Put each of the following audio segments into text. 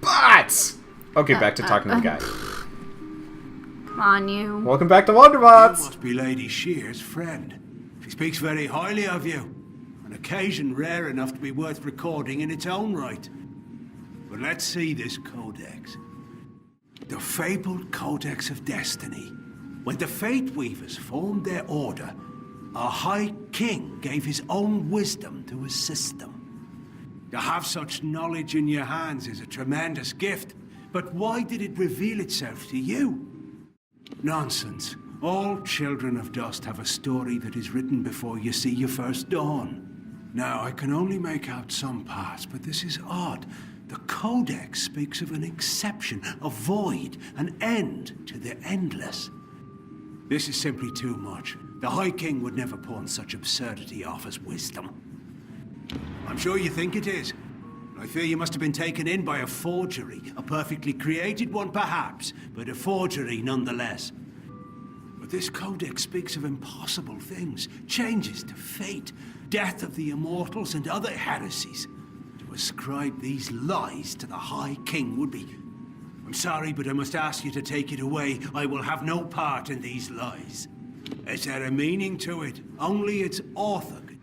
Wanderbots! Okay, back to talking to the guy. Come on, you. Welcome back to You Wanderbots! must be Lady Shear's friend. She speaks very highly of you. An occasion rare enough to be worth recording in its own right. But let's see this Codex. The fabled Codex of Destiny. When the Fate Weavers formed their order, our High King gave his own wisdom to assist them. To have such knowledge in your hands is a tremendous gift, but why did it reveal itself to you? Nonsense. All children of dust have a story that is written before you see your first dawn. Now, I can only make out some parts, but this is odd. The Codex speaks of an exception, a void, an end to the endless. This is simply too much. The High King would never pawn such absurdity off as wisdom. I'm sure you think it is. I fear you must have been taken in by a forgery. A perfectly created one, perhaps, but a forgery nonetheless. But this Codex speaks of impossible things, changes to fate, death of the immortals, and other heresies. To ascribe these lies to the High King would be... I'm sorry, but I must ask you to take it away. I will have no part in these lies. Is there a meaning to it? Only its author could...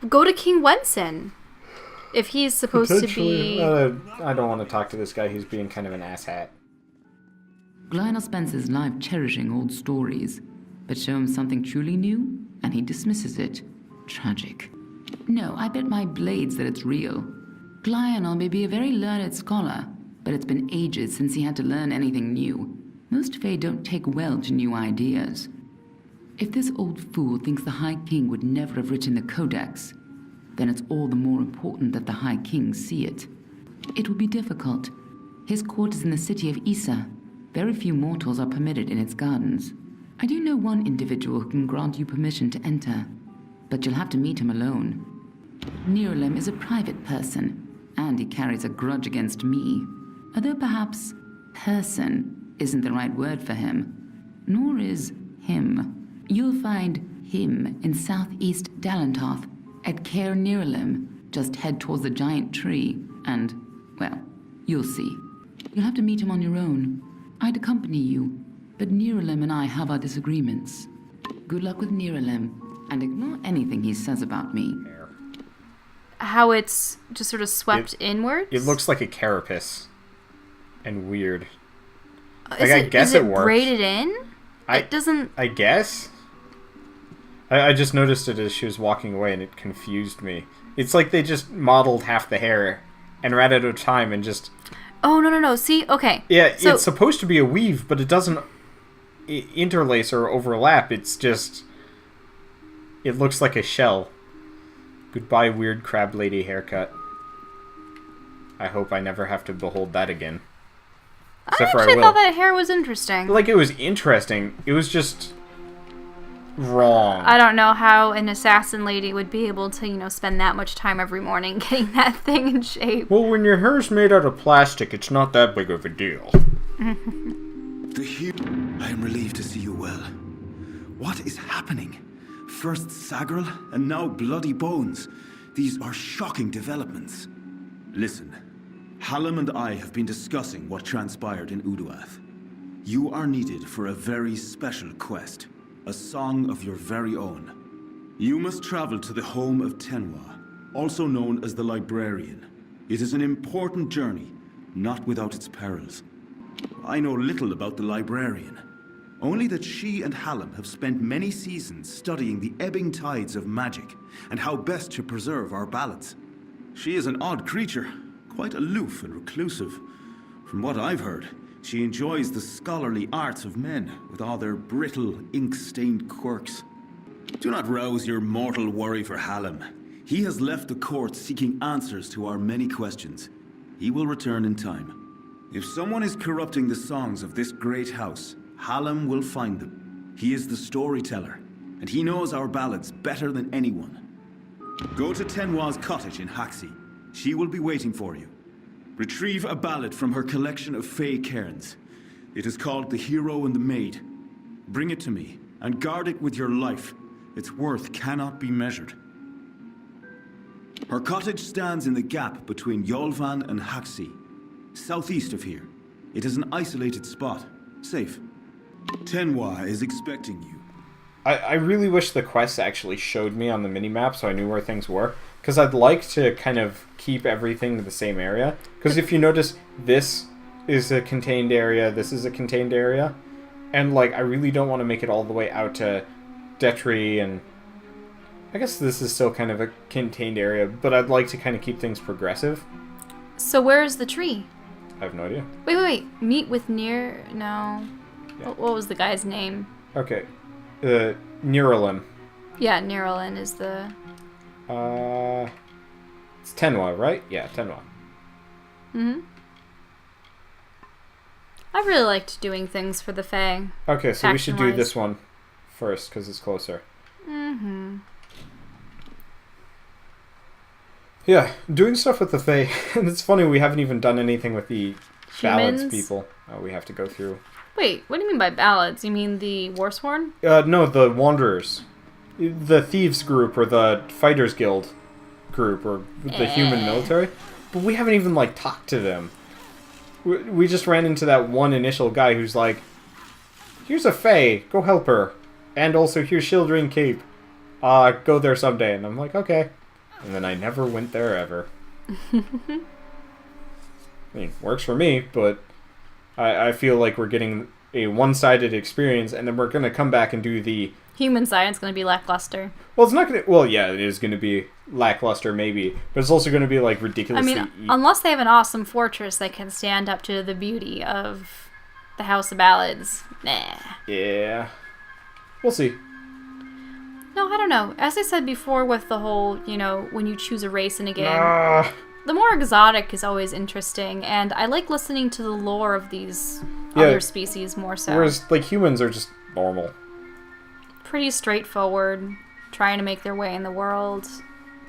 Go to King Wenson. If he's supposed to be... I don't want to talk to this guy. He's being kind of an asshat. Lionel spends his life cherishing old stories, but show him something truly new, and he dismisses it. Tragic. No, I bet my blades that it's real. Lionel may be a very learned scholar, but it's been ages since he had to learn anything new. Most Fae don't take well to new ideas. If this old fool thinks the High King would never have written the Codex, then it's all the more important that the High King see it. It will be difficult. His court is in the city of Issa. Very few mortals are permitted in its gardens. I do know one individual who can grant you permission to enter, but you'll have to meet him alone. Nirelem is a private person, and he carries a grudge against me. Although perhaps person isn't the right word for him, nor is him. You'll find him in southeast Dalantoth at Caer Nirelem. Just head towards the giant tree, and, well, you'll see. You'll have to meet him on your own. I'd accompany you, but Nirelem and I have our disagreements. Good luck with Nirelem, and ignore anything he says about me. How it's just sort of swept inwards? It looks like a carapace. And weird. I guess it works. Braided in? It doesn't... I guess? I just noticed it as she was walking away, and it confused me. It's like they just modeled half the hair and ran out of time and just... Oh, no. See? Okay. Yeah, so... it's supposed to be a weave, but it doesn't interlace or overlap. It's just... It looks like a shell. Goodbye, weird crab lady haircut. I hope I never have to behold that again. I actually thought that hair was interesting. Like, it was interesting. It was just... wrong. I don't know how an assassin lady would be able to, spend that much time every morning getting that thing in shape. Well, when your hair's made out of plastic, it's not that big of a deal. I am relieved to see you well. What is happening? First Sagril, and now Bloody Bones. These are shocking developments. Listen, Hallam and I have been discussing what transpired in Uduath. You are needed for a very special quest. A song of your very own. You must travel to the home of Tenwa, also known as the Librarian. It is an important journey, not without its perils. I know little about the Librarian, only that she and Hallam have spent many seasons studying the ebbing tides of magic and how best to preserve our ballads. She is an odd creature, quite aloof and reclusive. From what I've heard, she enjoys the scholarly arts of men, with all their brittle, ink-stained quirks. Do not rouse your mortal worry for Hallam. He has left the court seeking answers to our many questions. He will return in time. If someone is corrupting the songs of this great house, Hallam will find them. He is the storyteller, and he knows our ballads better than anyone. Go to Tenwa's cottage in Haxi. She will be waiting for you. Retrieve a ballad from her collection of Fey cairns. It is called The Hero and the Maid. Bring it to me, and guard it with your life. Its worth cannot be measured. Her cottage stands in the gap between Yolvan and Haxi, southeast of here. It is an isolated spot. Safe. Tenwa is expecting you. I really wish the quests actually showed me on the minimap so I knew where things were. Because I'd like to kind of keep everything to the same area. Because if you notice, this is a contained area, this is a contained area. And, like, I really don't want to make it all the way out to Detri, and I guess this is still kind of a contained area, but I'd like to kind of keep things progressive. So where's the tree? I have no idea. Wait. Meet with near... No. Yeah. What was the guy's name? Okay. Neuralin. Yeah, Neuralin is the... It's Tenwa, right? Yeah, Tenwa. Mm-hmm. I really liked doing things for the Fae. Okay, so we should do Action-wise. this one first, because it's closer. Mm-hmm. Yeah, doing stuff with the Fae. And it's funny, we haven't even done anything with the ballads Humans? people. We have to go through. Wait, what do you mean by ballads? You mean the Warsworn? No, the Wanderers. The Thieves group, or the Fighters Guild group, or the human military. But we haven't even, like, talked to them. We just ran into that one initial guy who's like, here's a Fae, go help her. And also, here's Shieldring Cape. Go there someday. And I'm like, okay. And then I never went there ever. I mean, works for me, but I feel like we're getting a one-sided experience, and then we're going to come back and do the... Human science going to be lackluster. Well, it's not going to... Well, yeah, it is going to be lackluster, maybe. But it's also going to be, like, ridiculously... Unless they have an awesome fortress that can stand up to the beauty of the House of Ballads. Nah. Yeah. We'll see. No, I don't know. As I said before with the whole, when you choose a race in a game, the more exotic is always interesting, and I like listening to the lore of these other species more so. Whereas, like, humans are just normal. Pretty straightforward, trying to make their way in the world.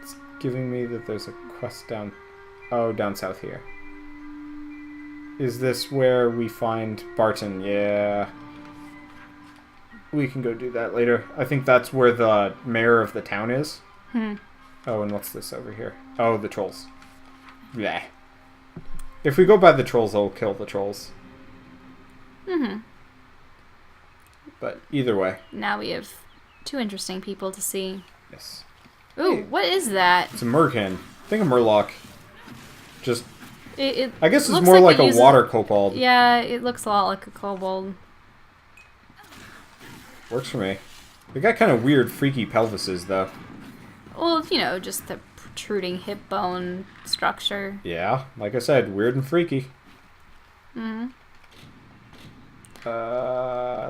It's giving me that there's a quest down south here. Is this where we find Barton? Yeah. We can go do that later. I think that's where the mayor of the town is. Oh, and what's this over here? Oh, the trolls. Yeah. If we go by the trolls, I'll kill the trolls. But either way. Now we have two interesting people to see. Yes. Ooh, Hey. what is that? It's a merkin. I think a murloc. Just... It I guess it's looks more like it a uses- water kobold. Yeah, it looks a lot like a kobold. Works for me. They got kind of weird, freaky pelvises, though. Well, just the protruding hip bone structure. Yeah, like I said, weird and freaky.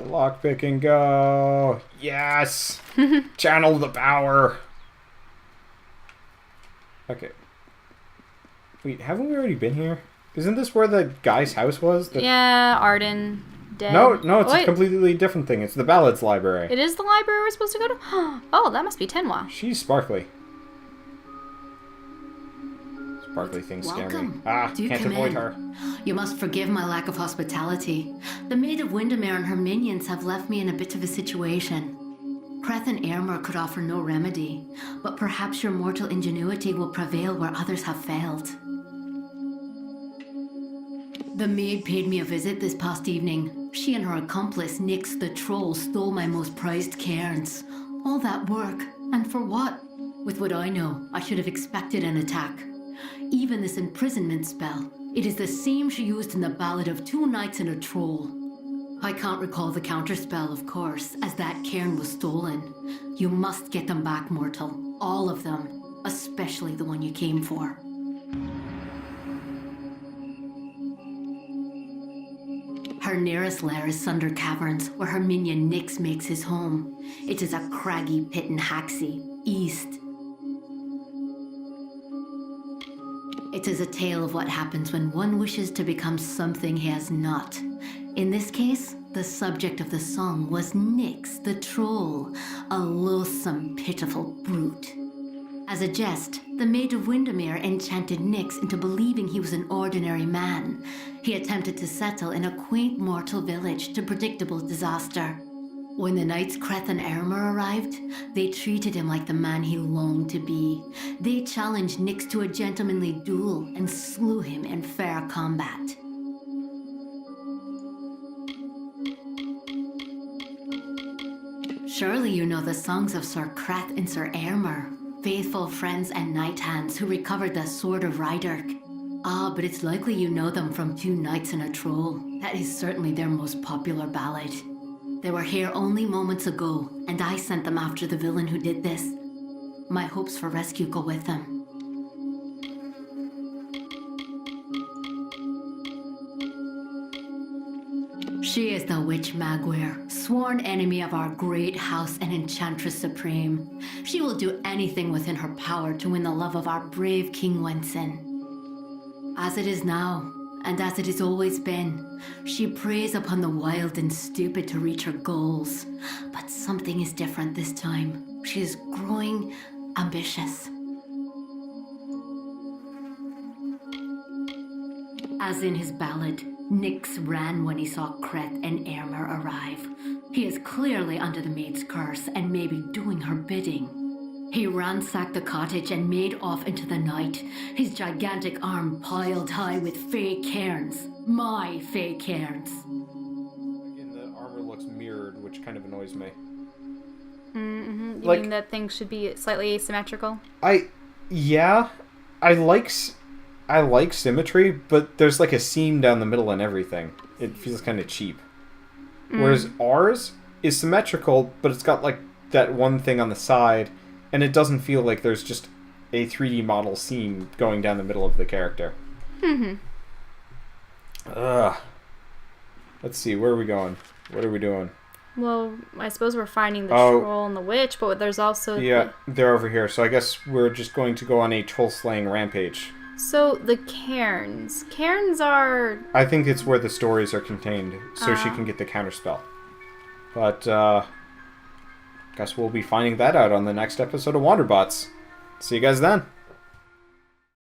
Lockpick and go. Yes! Channel the power! Okay. Wait, haven't we already been here? Isn't this where the guy's house was? Yeah, Arden. Dead. No, it's Wait, a completely different thing. It's the Ballads library. it is the library we're supposed to go to? Oh, that must be Tenwa. She's sparkly. Sparkly things scare me. Welcome. Do Can't come avoid in. her. You must forgive my lack of hospitality. The Maid of Windermere and her minions have left me in a bit of a situation. Creth and Airmer could offer no remedy, but perhaps your mortal ingenuity will prevail where others have failed. The maid paid me a visit this past evening. She and her accomplice, Nyx the Troll, stole my most prized cairns. All that work, and for what? With what I know, I should have expected an attack. Even this imprisonment spell, it is the same she used in the Ballad of Two Knights and a Troll. I can't recall the counterspell, of course, as that cairn was stolen. You must get them back, mortal. All of them. Especially the one you came for. Her nearest lair is Sunder Caverns, where her minion Nyx makes his home. It is a craggy pit in Haxi, east. It is a tale of what happens when one wishes to become something he has not. In this case, the subject of the song was Nyx the Troll, a loathsome, pitiful brute. As a jest, the Maid of Windermere enchanted Nyx into believing he was an ordinary man. He attempted to settle in a quaint mortal village to predictable disaster. When the knights Kreth and Ermer arrived, they treated him like the man he longed to be. They challenged Nyx to a gentlemanly duel and slew him in fair combat. Surely you know the songs of Sir Kreth and Sir Ermer, faithful friends and knight hands who recovered the Sword of Ryderk. Ah, but it's likely you know them from Two Knights and a Troll. That is certainly their most popular ballad. They were here only moments ago, and I sent them after the villain who did this. My hopes for rescue go with them. She is the Witch Magware, sworn enemy of our great house and Enchantress Supreme. She will do anything within her power to win the love of our brave King Wenson. As it is now, and as it has always been, she preys upon the wild and stupid to reach her goals. But something is different this time. She is growing ambitious. As in his ballad, Nyx ran when he saw Kreth and Ermer arrive. He is clearly under the maid's curse and may be doing her bidding. He ransacked the cottage and made off into the night, his gigantic arm piled high with fey cairns. My fey cairns. Again, the armor looks mirrored, which kind of annoys me. You Like- mean that things should be slightly asymmetrical? I like symmetry, but there's like a seam down the middle and everything. It feels kind of cheap. Whereas ours is symmetrical, but it's got like that one thing on the side, and it doesn't feel like there's just a 3D model seam going down the middle of the character. Ugh. Let's see, where are we going? What are we doing? Well, I suppose we're finding the Oh. troll and the witch, but there's also Yeah, they're over here, so I guess we're just going to go on a troll-slaying rampage. So the cairns. Cairns are... I think it's where the stories are contained, so she can get the counterspell. But, guess we'll be finding that out on the next episode of Wanderbots. See you guys then.